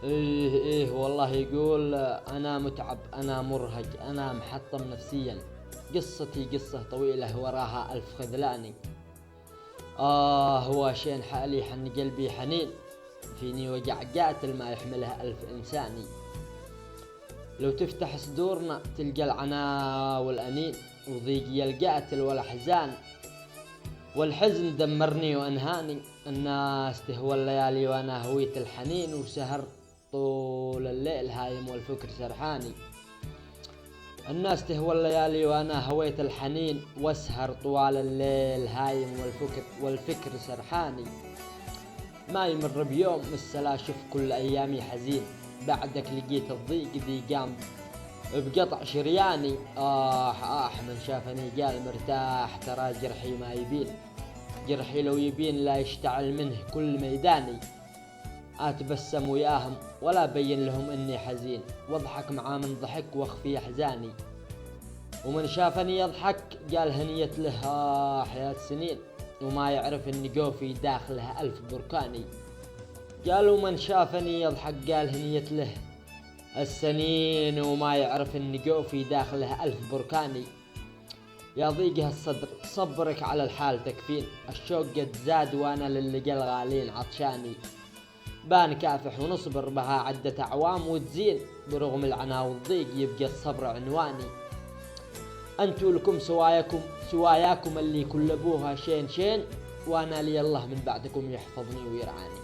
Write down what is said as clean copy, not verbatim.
إيه والله يقول أنا متعب، أنا مرهق، أنا محطم نفسيا. قصتي قصة طويلة وراها ألف خذلاني. هو شين حالي حن قلبي حنين، فيني وجع قاتل ما يحملها ألف إنساني. لو تفتح صدورنا تلقى العنا والأنين، وضيقي القاتل والأحزان، والحزن دمرني وأنهاني. الناس تهوى الليالي وأنا هويت الحنين، وسهر طول الليل هايم والفكر سرحاني. الناس تهوى الليالي وأنا هويت الحنين، واسهر طوال الليل هايم والفكر سرحاني. ما يمر بيوم السلا شوف كل أيامي حزين، بعدك لقيت الضيق ذي قام بقطع شرياني. من شافني قال مرتاح، ترى جرحي ما يبين، جرحي لو يبين لا يشتعل منه كل ميداني. أتبسم وياهم ولا بين لهم إني حزين، واضحك معاه من ضحك واخفي أحزاني. ومن شافني يضحك قال هنية له حياة سنين، وما يعرف إن جوفي داخلها ألف بركاني. قالوا من شافني يضحك قال هنية له السنين، وما يعرف إن جوفي داخلها ألف بركاني. يا ضيقها الصدر صبرك على الحال تكفين، الشوق قد زاد وانا للي الغالين عطشاني. بان كافح ونصبر بها عدة أعوام وتزين، برغم العنا والضيق يبقى الصبر عنواني. أنتوا لكم سواياكم اللي كل أبوها شين، وانا لي الله من بعدكم يحفظني ويرعاني.